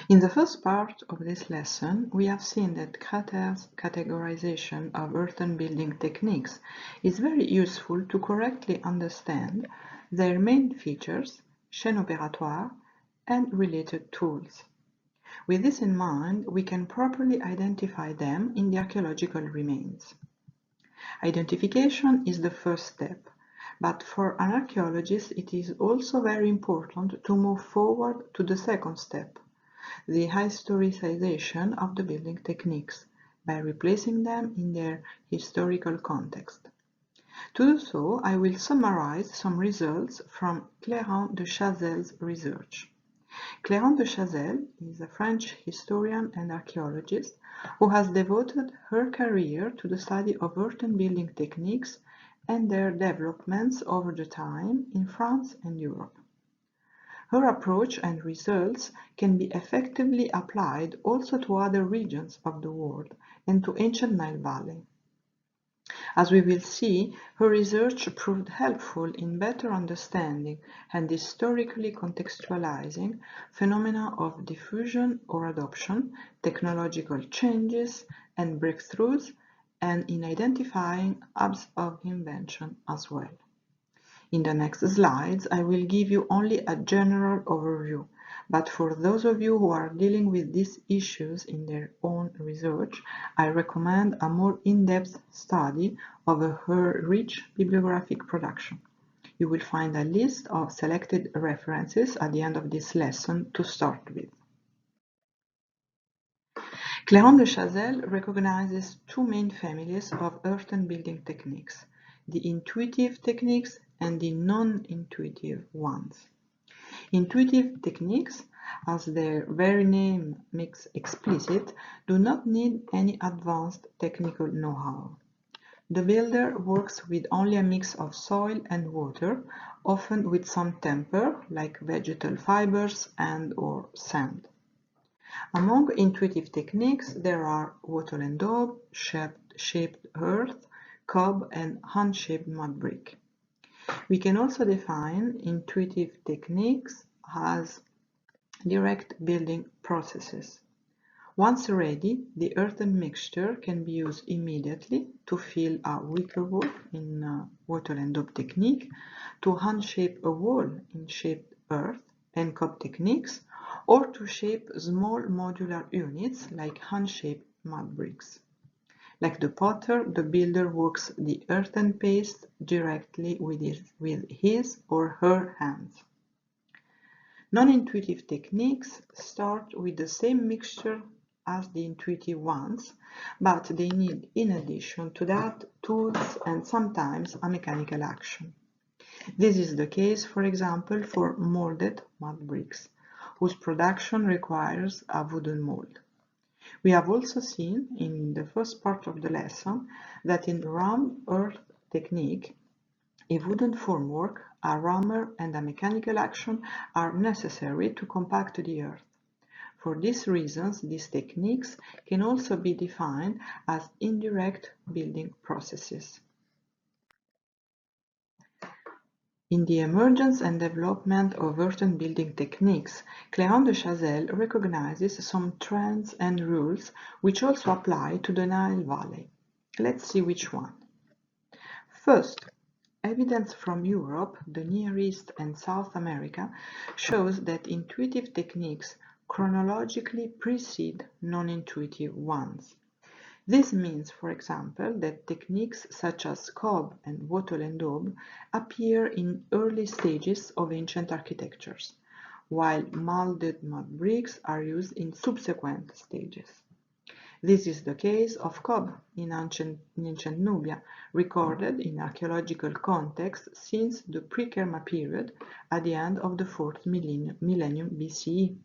In the first part of this lesson, we have seen that Crater's categorization of earthen building techniques is very useful to correctly understand their main features, chaîne opératoire, and related tools. With this in mind, we can properly identify them in the archaeological remains. Identification is the first step, but for an archaeologist it is also very important to move forward to the second step, the historicization of the building techniques, by replacing them in their historical context. To do so, I will summarize some results from Clément de Chazel's research. Clément de Chazel is a French historian and archaeologist who has devoted her career to the study of earthen building techniques and their developments over the time in France and Europe. Her approach and results can be effectively applied also to other regions of the world and to ancient Nile Valley. As we will see, her research proved helpful in better understanding and historically contextualizing phenomena of diffusion or adoption, technological changes and breakthroughs, and in identifying hubs of invention as well. In the next slides, I will give you only a general overview, but for those of you who are dealing with these issues in their own research, I recommend a more in-depth study of her rich bibliographic production. You will find a list of selected references at the end of this lesson to start with. Clément de Chazel recognizes two main families of earthen building techniques, the intuitive techniques and the non-intuitive ones. Intuitive techniques, as their very name makes explicit, do not need any advanced technical know-how. The builder works with only a mix of soil and water, often with some temper, like vegetal fibers and/or sand. Among intuitive techniques, there are wattle and daub, shaped earth, cob, and hand-shaped mudbrick. We can also define intuitive techniques as direct building processes. Once ready, the earthen mixture can be used immediately to fill a wicker wall in wattle and daub technique, to hand-shape a wall in shaped earth and cob techniques, or to shape small modular units like hand-shaped mudbricks. Like the potter, the builder works the earthen paste directly with his or her hands. Non-intuitive techniques start with the same mixture as the intuitive ones, but they need, in addition to that, tools and sometimes a mechanical action. This is the case, for example, for molded mudbricks, whose production requires a wooden mold. We have also seen in the first part of the lesson that in ram earth technique, a wooden formwork, a rammer, and a mechanical action are necessary to compact the earth. For these reasons, these techniques can also be defined as indirect building processes. In the emergence and development of earthen building techniques, Clément de Chazel recognizes some trends and rules which also apply to the Nile Valley. Let's see which one. First, evidence from Europe, the Near East and South America shows that intuitive techniques chronologically precede non-intuitive ones. This means, for example, that techniques such as cob and wattle and daub appear in early stages of ancient architectures, while molded mud bricks are used in subsequent stages. This is the case of cob in ancient Nubia, recorded in archaeological context since the pre-Kerma period at the end of the 4th millennium BCE.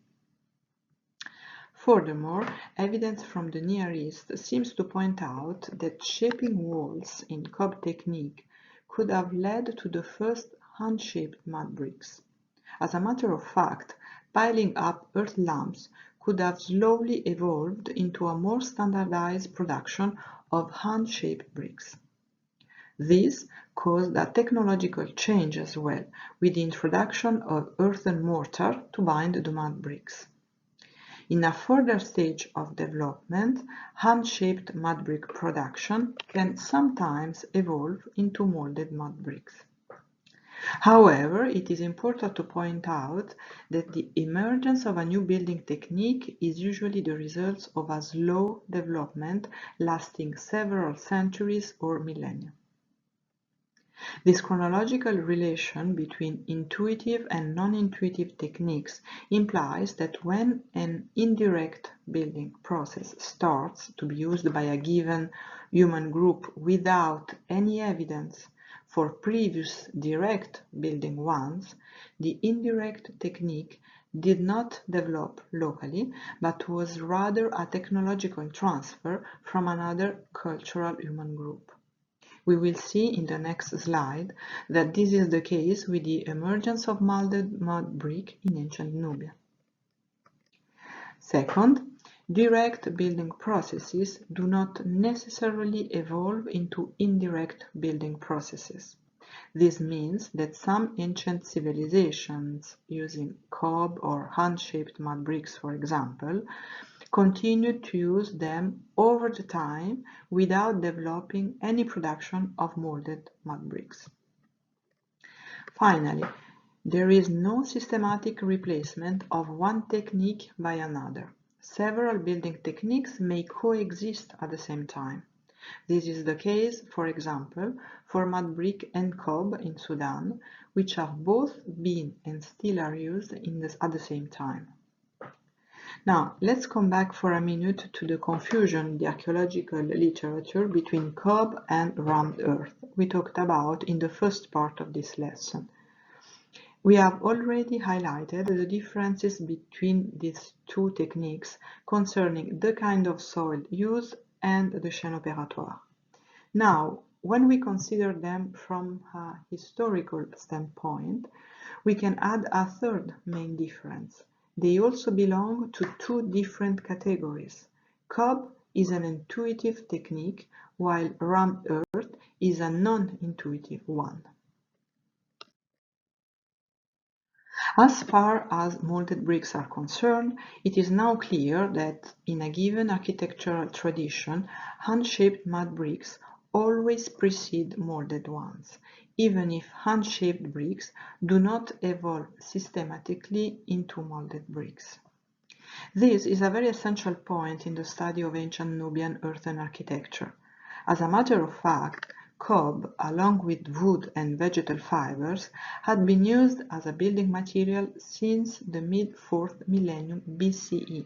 Furthermore, evidence from the Near East seems to point out that shaping walls in cob technique could have led to the first hand-shaped mud bricks. As a matter of fact, piling up earth lumps could have slowly evolved into a more standardized production of hand-shaped bricks. This caused a technological change as well, with the introduction of earthen mortar to bind the mud bricks. In a further stage of development, hand-shaped mudbrick production can sometimes evolve into molded mudbricks. However, it is important to point out that the emergence of a new building technique is usually the result of a slow development lasting several centuries or millennia. This chronological relation between intuitive and non-intuitive techniques implies that when an indirect building process starts to be used by a given human group without any evidence for previous direct building ones, the indirect technique did not develop locally, but was rather a technological transfer from another cultural human group. We will see in the next slide that this is the case with the emergence of molded mud brick in ancient Nubia. Second, direct building processes do not necessarily evolve into indirect building processes. This means that some ancient civilizations using cob or hand-shaped mud bricks, for example, continued to use them over the time without developing any production of molded mud bricks. Finally, there is no systematic replacement of one technique by another. Several building techniques may coexist at the same time. This is the case, for example, for mud brick and cob in Sudan, which have both been and still are used at the same time. Now, let's come back for a minute to the confusion in the archaeological literature between cob and rammed earth we talked about in the first part of this lesson. We have already highlighted the differences between these two techniques concerning the kind of soil used and the chaîne opératoire. Now, when we consider them from a historical standpoint, we can add a third main difference. They also belong to two different categories. Cob is an intuitive technique, while rammed earth is a non-intuitive one. As far as molded bricks are concerned, it is now clear that in a given architectural tradition, hand-shaped mud bricks always precede molded ones, even if hand-shaped bricks do not evolve systematically into molded bricks. This is a very essential point in the study of ancient Nubian earthen architecture. As a matter of fact, cob, along with wood and vegetal fibers, had been used as a building material since the mid-4th millennium BCE,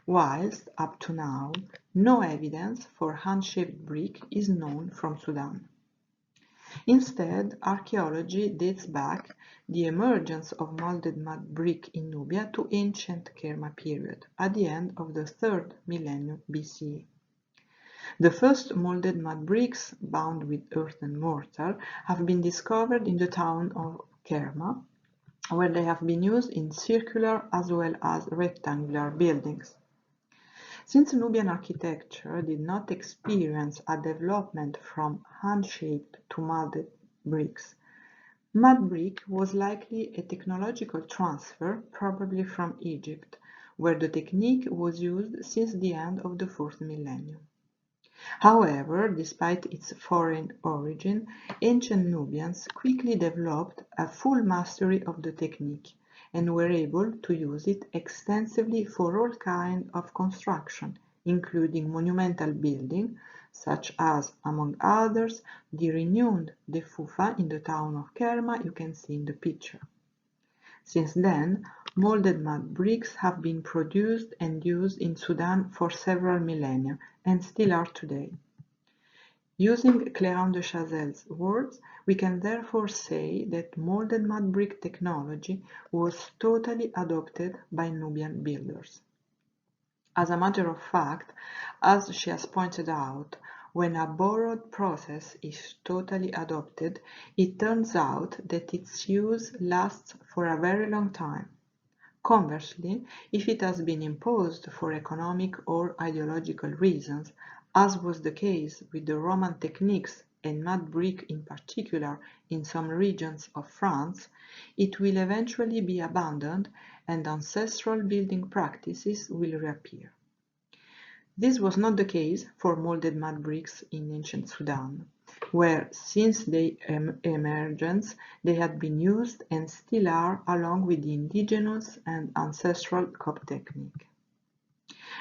whilst up to now no evidence for hand-shaped brick is known from Sudan. Instead, archaeology dates back the emergence of molded mud brick in Nubia to ancient Kerma period, at the end of the 3rd millennium BCE. The first molded mud bricks, bound with earthen mortar, have been discovered in the town of Kerma, where they have been used in circular as well as rectangular buildings. Since Nubian architecture did not experience a development from hand-shaped to molded bricks, mud brick was likely a technological transfer, probably from Egypt, where the technique was used since the end of the 4th millennium. However, despite its foreign origin, ancient Nubians quickly developed a full mastery of the technique and were able to use it extensively for all kinds of construction, including monumental building, such as, among others, the renowned Defufa in the town of Kerma you can see in the picture. Since then, molded mud bricks have been produced and used in Sudan for several millennia and still are today. Using Clément de Chazelle's words, we can therefore say that molded mud brick technology was totally adopted by Nubian builders. As a matter of fact, as she has pointed out, when a borrowed process is totally adopted, it turns out that its use lasts for a very long time. Conversely, if it has been imposed for economic or ideological reasons, as was the case with the Roman techniques and mudbrick in particular in some regions of France, it will eventually be abandoned and ancestral building practices will reappear. This was not the case for molded mudbricks in ancient Sudan, where since their emergence they had been used and still are along with the indigenous and ancestral cob technique.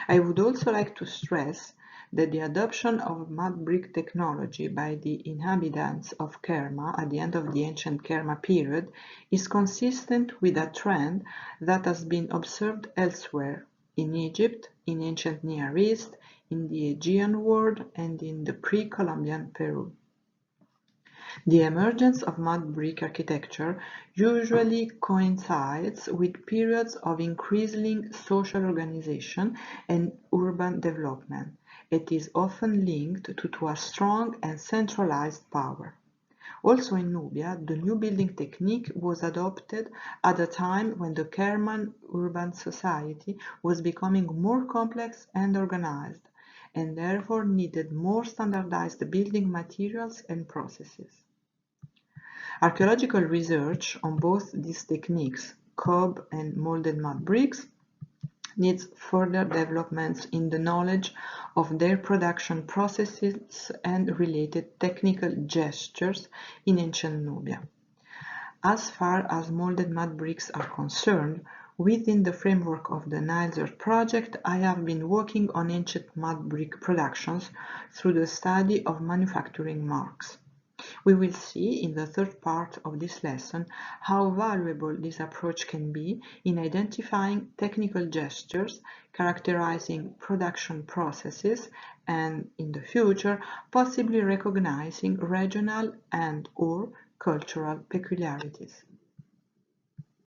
I would also like to stress that the adoption of mudbrick technology by the inhabitants of Kerma at the end of the ancient Kerma period is consistent with a trend that has been observed elsewhere in Egypt, in ancient Near East, in the Aegean world, and in the pre-Columbian Peru. The emergence of mudbrick architecture usually coincides with periods of increasing social organization and urban development. It is often linked to a strong and centralized power. Also in Nubia, the new building technique was adopted at a time when the Kerman urban society was becoming more complex and organized, and therefore needed more standardized building materials and processes. Archaeological research on both these techniques, cob and molded mud bricks, needs further developments in the knowledge of their production processes and related technical gestures in ancient Nubia. As far as molded mud bricks are concerned, within the framework of the Nile Valley project, I have been working on ancient mud brick productions through the study of manufacturing marks. We will see in the third part of this lesson how valuable this approach can be in identifying technical gestures, characterizing production processes, and in the future, possibly recognizing regional and/or cultural peculiarities.